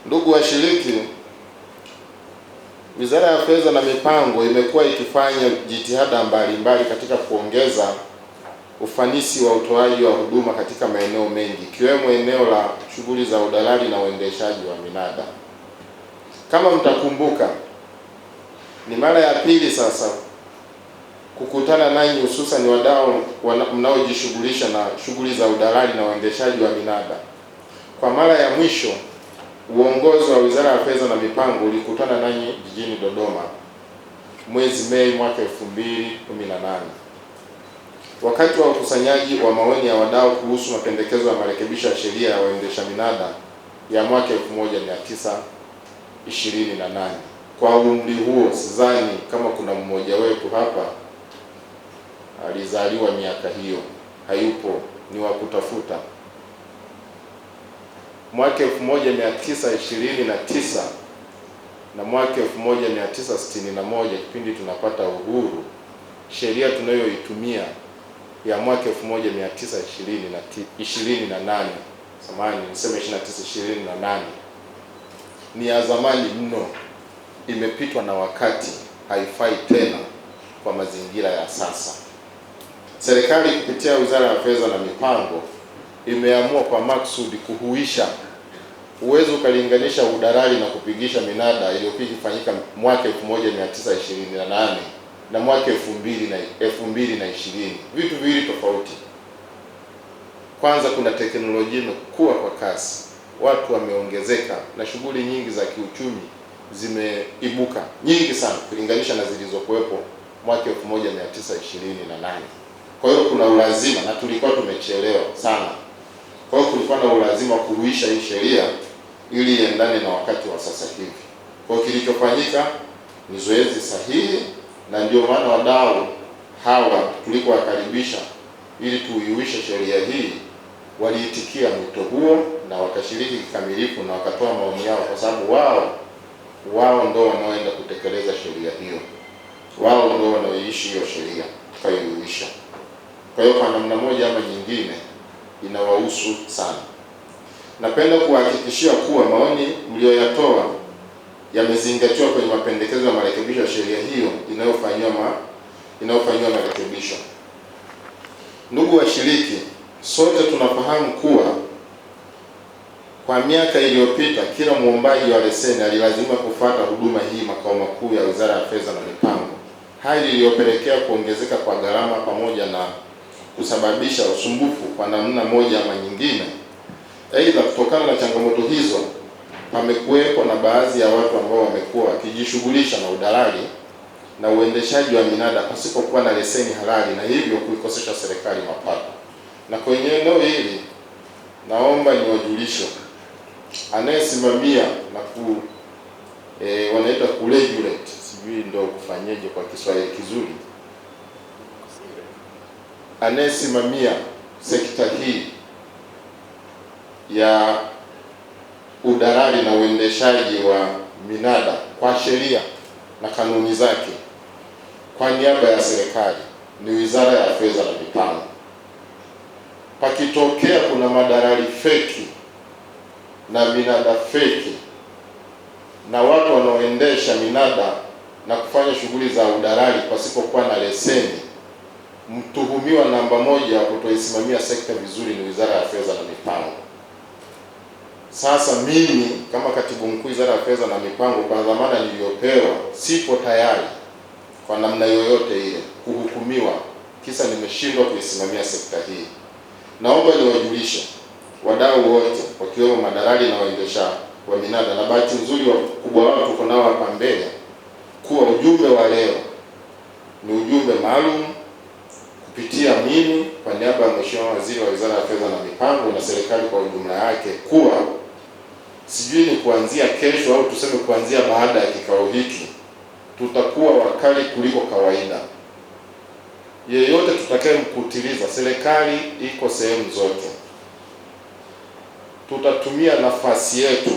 Ndugu washiriki, Wizara ya Fedha na Mipango imekuwa ikifanya jitihada mbalimbali katika kuongeza ufanisi wa utoaji wa huduma katika maeneo mengi, ikiwemo eneo la shughuli za udalali na uendeshaji wa minada. Kama mtakumbuka, ni mara ya pili sasa kukutana nanyi, hususan wadau mnaojishughulisha na shughuli za udalali na uendeshaji wa minada. Kwa mara ya mwisho uongozi wa Wizara ya Fedha na Mipango ulikutana nanyi jijini Dodoma mwezi Mei mwaka 2018 wakati wa ukusanyaji wa maoni ya wadau kuhusu mapendekezo ya marekebisho ya sheria ya waendesha minada ya mwaka 1928. Kwa umri huo, sidhani kama kuna mmoja wetu hapa alizaliwa miaka hiyo, hayupo, ni wa kutafuta. Mwaka 1929 na mwaka 1961, kipindi tunapata uhuru, sheria tunayoitumia ya mwaka 1928, niseme 2928, ni ya zamani mno, imepitwa na wakati, haifai tena kwa mazingira ya sasa. Serikali kupitia Wizara ya Fedha na Mipango imeamua kwa maksudi kuhuisha. Uwezo ukalinganisha udalali na kupigisha minada iliyokuwa ikifanyika mwaka 1928 na mwaka 2020, vitu viwili tofauti. Kwanza, kuna teknolojia imekua kwa kasi, watu wameongezeka na shughuli nyingi za kiuchumi zimeibuka nyingi sana kulinganisha na zilizokuwepo mwaka 1928. Kwa hiyo kuna ulazima, na tulikuwa tumechelewa sana. Kwa hiyo kulikuwa na ulazima wa kuhuisha hii sheria ili iendane na wakati wa sasa hivi. Kwa hiyo kilichofanyika ni zoezi sahihi, na ndio maana wadau hawa tulikowakaribisha ili tuihuishe sheria hii waliitikia mwito huo na wakashiriki kikamilifu na wakatoa maoni yao, kwa sababu wao ndio wanaoenda kutekeleza sheria hiyo, wao ndio wanaoishi hiyo sheria tukaihuisha. Kwa hiyo kwa namna moja ama nyingine inawahusu sana. Napenda kuhakikishia kuwa maoni mlioyatoa yamezingatiwa kwenye mapendekezo ya marekebisho ya sheria hiyo inayofanywa marekebisho. Ndugu washiriki, sote tunafahamu kuwa kwa miaka iliyopita kila muombaji wa leseni alilazima kufuata huduma hii makao makuu ya Wizara ya Fedha na Mipango, hali iliyopelekea kuongezeka kwa gharama pamoja na kusababisha usumbufu kwa namna moja ama nyingine. Aidha, kutokana na changamoto hizo, pamekuwepo na baadhi ya watu ambao wamekuwa wakijishughulisha na udalali na uendeshaji wa minada pasipokuwa na leseni halali, na hivyo kuikosesha serikali mapato. Na kwenye eneo hili naomba niwajulishe, anayesimamia na wanaita kuregulate, sijui ndio kufanyeje kwa Kiswahili kizuri, anayesimamia sekta hii ya udalali na uendeshaji wa minada kwa sheria na kanuni zake kwa niaba ya serikali ni Wizara ya Fedha na Mipango. Pakitokea kuna madalali feki na minada feki na watu wanaoendesha minada na kufanya shughuli za udalali pasipokuwa na leseni, mtuhumiwa namba moja wa kutoisimamia sekta vizuri ni Wizara ya Fedha na Mipango. Sasa mimi kama Katibu Mkuu Wizara ya Fedha na Mipango, kwa dhamana niliyopewa, sipo tayari kwa namna yoyote ile kuhukumiwa kisa nimeshindwa kuisimamia sekta hii. Naomba niwajulishe wadau wote wakiwemo madalali na waendesha wa minada, na bahati nzuri wakubwa wao tuko nao hapa mbele, kuwa ujumbe wa leo ni ujumbe maalum kupitia mimi kwa niaba ya Mheshimiwa Waziri wa Wizara ya Fedha na Mipango na serikali kwa ujumla yake, kuwa sijui ni kuanzia kesho au tuseme kuanzia baada ya kikao hiki tutakuwa wakali kuliko kawaida. Yeyote tutakayemkutiliza, serikali iko sehemu zote, tutatumia nafasi yetu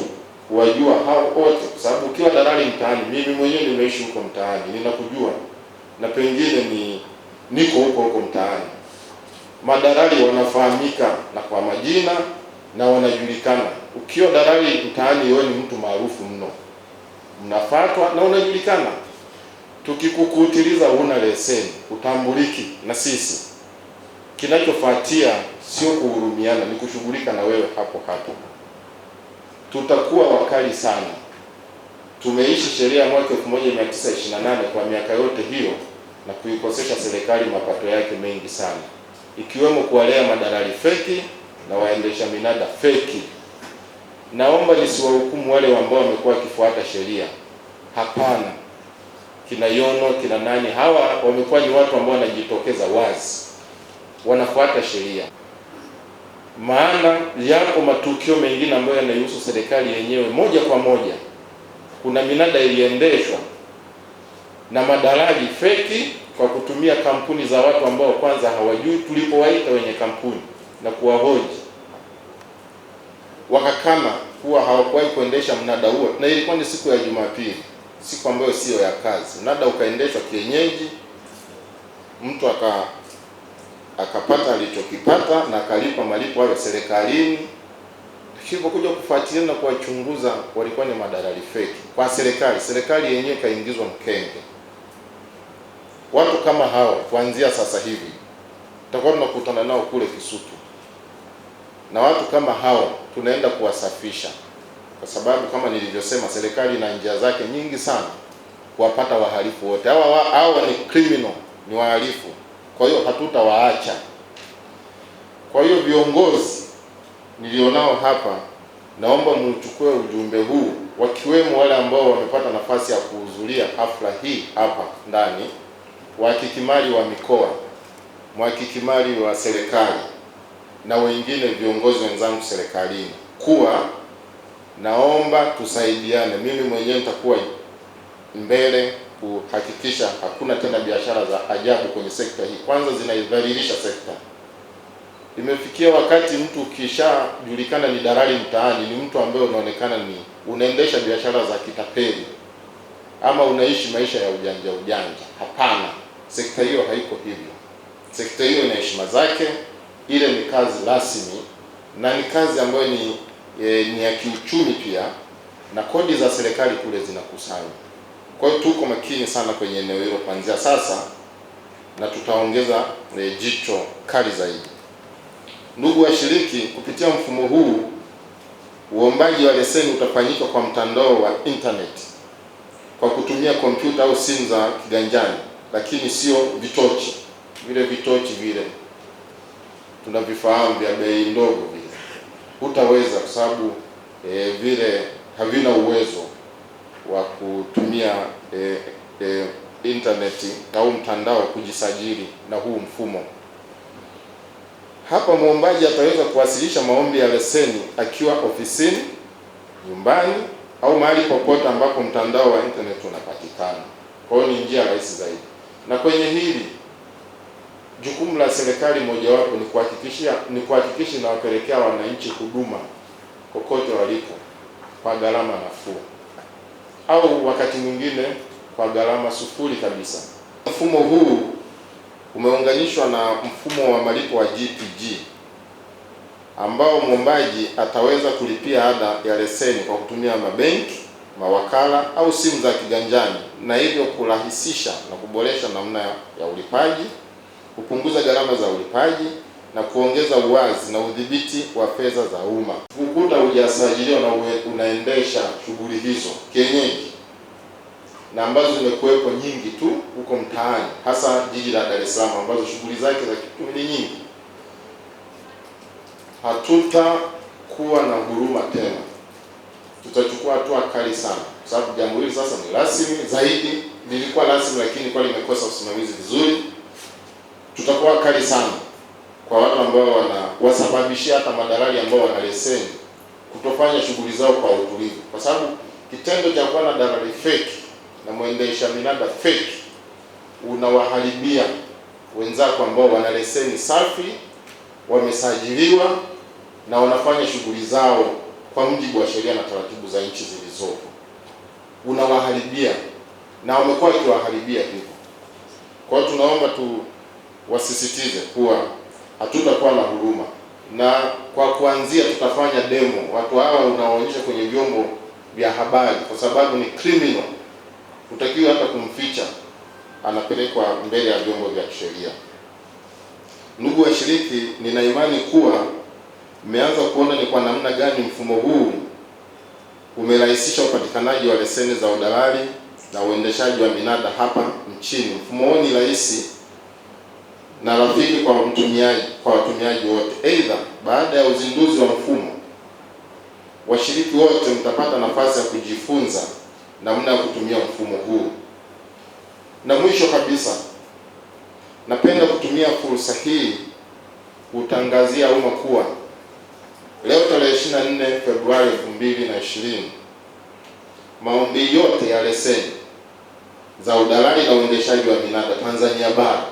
kuwajua hao wote, kwa sababu ukiwa dalali mtaani, mimi mwenyewe nimeishi huko mtaani, ninakujua na pengine niko huko mtaani. Madalali wanafahamika na kwa majina na wanajulikana. Ukiwa dalali mtaani, wewe ni mtu maarufu mno, mnafuatwa na unajulikana. Tukikukutiliza huna leseni, utambuliki na sisi, kinachofuatia sio kuhurumiana, ni kushughulika na wewe hapo hapo. Tutakuwa wakali sana. Tumeishi sheria mwaka 1928 kwa miaka yote hiyo na kuikosesha serikali mapato yake mengi sana, ikiwemo kuwalea madalali feki na waendesha minada feki. Naomba nisiwahukumu wale ambao wamekuwa wakifuata sheria. Hapana. Kina Yono, kina nani, hawa wamekuwa ni watu ambao wanajitokeza wazi, wanafuata sheria. Maana yapo matukio mengine ambayo yanahusu serikali yenyewe moja kwa moja. Kuna minada iliendeshwa na madalali feki kwa kutumia kampuni za watu ambao kwanza hawajui. Tulipowaita wenye kampuni na kuwahoji, wakakana kuwa hawakuwahi kuendesha mnada huo, na ilikuwa ni siku ya Jumapili, siku ambayo sio ya kazi. Mnada ukaendeshwa kienyeji, mtu akapata alichokipata na akalipa malipo hayo serikalini. Tulipokuja kufuatilia na kuwachunguza, walikuwa ni madalali feki kwa serikali yenyewe kaingizwa mkenge. Watu kama hao kuanzia sasa hivi tutakuwa tunakutana nao kule Kisutu, na watu kama hao tunaenda kuwasafisha, kwa sababu kama nilivyosema, serikali na njia zake nyingi sana kuwapata wahalifu wote. Hawa ni criminal, ni wahalifu, kwa hiyo hatutawaacha. Kwa hiyo viongozi nilionao hapa, naomba mchukue ujumbe huu, wakiwemo wale ambao wamepata nafasi ya kuhudhuria hafla hii hapa ndani, wahakikimali wa mikoa, mhakikimali wa serikali na wengine viongozi wenzangu serikalini, kuwa naomba tusaidiane. Mimi mwenyewe nitakuwa mbele kuhakikisha hakuna tena biashara za ajabu kwenye sekta hii. Kwanza zinaidhalilisha sekta. Imefikia wakati mtu ukishajulikana ni dalali mtaani, ni mtu ambaye unaonekana ni unaendesha biashara za kitapeli ama unaishi maisha ya ujanja. Hapana, sekta hiyo haiko hivyo. Sekta hiyo ina heshima zake. Ile ni kazi rasmi na ni kazi ambayo ni ya kiuchumi pia, na kodi za serikali kule zinakusanywa. Kwa hiyo tuko makini sana kwenye eneo hilo kuanzia sasa, na tutaongeza jicho kali zaidi. Ndugu washiriki, kupitia mfumo huu uombaji wa leseni utafanyika kwa mtandao wa internet kwa kutumia kompyuta au simu za kiganjani, lakini sio vitochi. Vitochi vile tunavifahamu vya bei ndogo vile hutaweza, kwa sababu vile havina uwezo wa kutumia internet au mtandao kujisajili na huu mfumo. Hapa muombaji ataweza kuwasilisha maombi ya leseni akiwa ofisini, nyumbani au mahali popote ambapo mtandao wa internet unapatikana. Kwa hiyo ni njia rahisi zaidi. Na kwenye hili jukumu la serikali mojawapo ni kuhakikisha inawapelekea wananchi huduma kokote walipo kwa gharama nafuu, au wakati mwingine kwa gharama sufuri kabisa. Mfumo huu umeunganishwa na mfumo wa malipo wa GPG, ambao mwombaji ataweza kulipia ada ya leseni kwa kutumia mabenki, mawakala au simu za kiganjani, na hivyo kurahisisha na kuboresha namna ya ulipaji, kupunguza gharama za ulipaji na kuongeza uwazi na udhibiti wa fedha za umma. Ukuta hujasajiliwa na unaendesha shughuli hizo kienyeji, na ambazo zimekuwepo nyingi tu huko mtaani, hasa jiji la Dar es Salaam, ambazo shughuli zake za kiuchumi ni nyingi. Hatutakuwa na huruma tena, tutachukua hatua kali sana, kwa sababu jambo hili sasa ni rasmi zaidi. Lilikuwa rasmi lakini kwa limekosa usimamizi vizuri. Tutakuwa kali sana kwa watu ambao wasababishia hata madalali ambao wana leseni kutofanya shughuli zao kwa utulivu, kwa sababu kitendo cha kuwa na dalali fake na mwendesha minada fake unawaharibia wenzako ambao wana leseni safi, wamesajiliwa na wanafanya shughuli zao kwa mujibu wa sheria na taratibu za nchi zilizopo. Unawaharibia na wamekuwa wakiwaharibia hivyo. Kwa hiyo tunaomba wasisitize kuwa hatutakuwa na huruma na kwa kuanzia tutafanya demo. Watu hawa unawaonyesha kwenye vyombo vya habari, kwa sababu ni criminal, utakiwa hata kumficha, anapelekwa mbele ya vyombo vya kisheria. Ndugu washiriki, nina imani kuwa mmeanza kuona ni kwa namna gani mfumo huu umerahisisha upatikanaji wa leseni za udalali na uendeshaji wa minada hapa nchini. Mfumo huu ni rahisi na rafiki kwa watumiaji wote. Aidha, baada ya uzinduzi wa mfumo, washiriki wote mtapata nafasi ya kujifunza namna ya kutumia mfumo huu. Na mwisho kabisa, napenda kutumia fursa hii kutangazia umma kuwa leo tarehe 24 Februari 2020 maombi yote ya leseni za udalali na uendeshaji wa minada Tanzania bara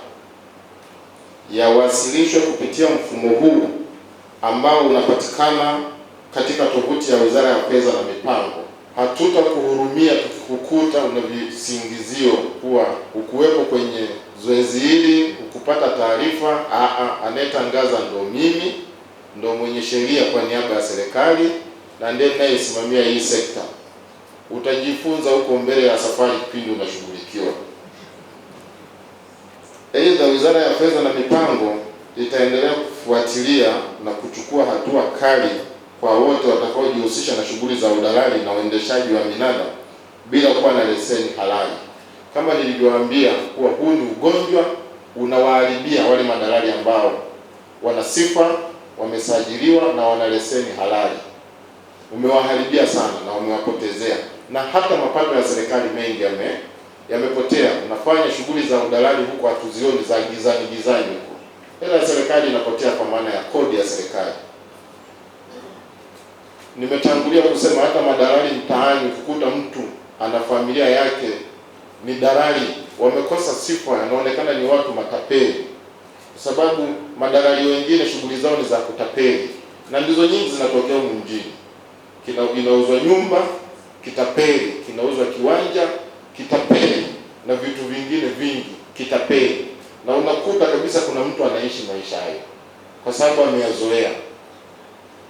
yawasilishwe kupitia mfumo huu ambao unapatikana katika tovuti ya Wizara ya Fedha na Mipango. Hatutakuhurumia tukikukuta una visingizio kuwa ukuwepo kwenye zoezi hili, ukupata taarifa. Anayetangaza ndo mimi, ndo mwenye sheria kwa niaba ya serikali, na ndiye ninayesimamia hii sekta. Utajifunza huko mbele ya safari kipindi unashughulikiwa. Aidha, Wizara ya Fedha na Mipango itaendelea kufuatilia na kuchukua hatua kali kwa wote watakaojihusisha na shughuli za udalali na uendeshaji wa minada bila kuwa na leseni halali. Kama nilivyowaambia kuwa huu ni ugonjwa unawaharibia wale madalali ambao wana sifa, wamesajiliwa na wana leseni halali. Umewaharibia sana na umewapotezea, na hata mapato ya serikali mengi yamepotea. Unafanya shughuli za udalali huko hatuzioni, za gizani huko. Hela ya serikali inapotea kwa maana ya kodi ya serikali. Nimetangulia kusema hata madalali mtaani, ukikuta mtu ana familia yake ni dalali, wamekosa sifa, yanaonekana ni watu matapeli, kwa sababu madalali wengine shughuli zao ni za kutapeli, na ndizo nyingi zinatokea huko mjini. Inauzwa nyumba kitapeli, kinauzwa kiwanja kitapeli, na vitu vingine vingi kitapeli, na unakuta kabisa kuna mtu anaishi maisha hayo kwa sababu ameyazoea.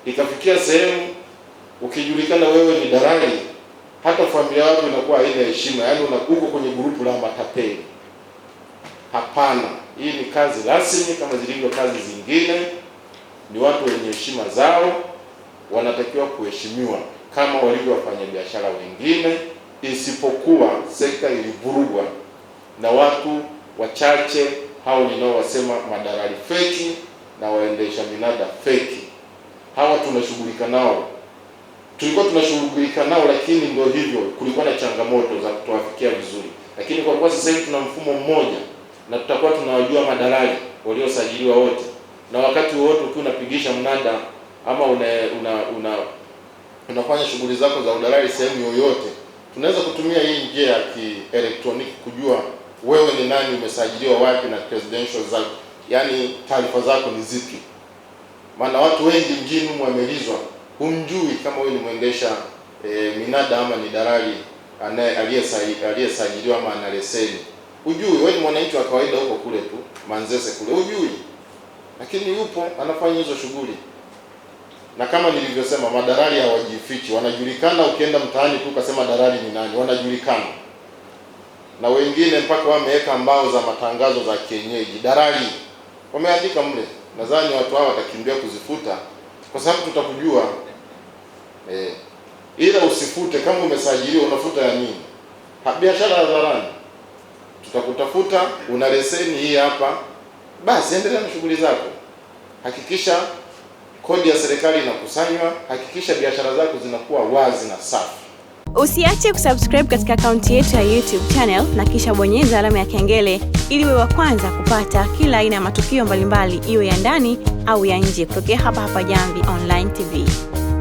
Ikafikia sehemu ukijulikana wewe ni dalali, hata familia yako inakuwa haina heshima, yaani unakuko kwenye grupu la matapeli. Hapana, hii ni kazi rasmi kama zilivyo kazi zingine. Ni watu wenye heshima zao, wanatakiwa kuheshimiwa kama walivyo wafanyabiashara wengine, isipokuwa sekta ilivurugwa na watu wachache hao ninaowasema madalali feki na waendesha minada feki. Hawa tunashughulika nao, tulikuwa tunashughulika nao, lakini ndio hivyo, kulikuwa na changamoto za kutowafikia vizuri. Lakini kwa kuwa sasa hivi tuna mfumo mmoja na tutakuwa tunawajua madalali waliosajiliwa wote, na wakati wote ukiwa unapigisha mnada ama unafanya shughuli zako za udalali sehemu yoyote, tunaweza kutumia hii njia ya kielektroniki kujua wewe ni nani, umesajiliwa wapi, na credentials zako, yani taarifa zako ni zipi. Maana watu wengi mjini humu wamelizwa, humjui kama wewe ni mwendesha minada ama ni dalali aliyesajiliwa ama ana leseni. Hujui, wewe ni mwananchi wa kawaida huko kule tu Manzese kule, hujui, lakini yupo anafanya hizo shughuli. Na kama nilivyosema, madalali hawajifichi, wanajulikana. Ukienda mtaani tu ukasema dalali ni nani, wanajulikana. Na wengine mpaka wameweka mbao za matangazo za kienyeji, dalali wameandika mle. Nadhani watu hao watakimbia kuzifuta kwa sababu tutakujua. Ila usifute. Kama umesajiliwa unafuta ya nini? Biashara hadharani, tutakutafuta. Una leseni hii hapa, basi endelea na shughuli zako. Hakikisha kodi ya serikali inakusanywa, hakikisha biashara zako zinakuwa wazi na safi. Usiache kusubscribe katika akaunti yetu ya YouTube channel na kisha bonyeza alama ya kengele ili uwe wa kwanza kupata kila aina ya matukio mbalimbali, iwe ya ndani au ya nje, kutokea hapa Jamvi Online TV.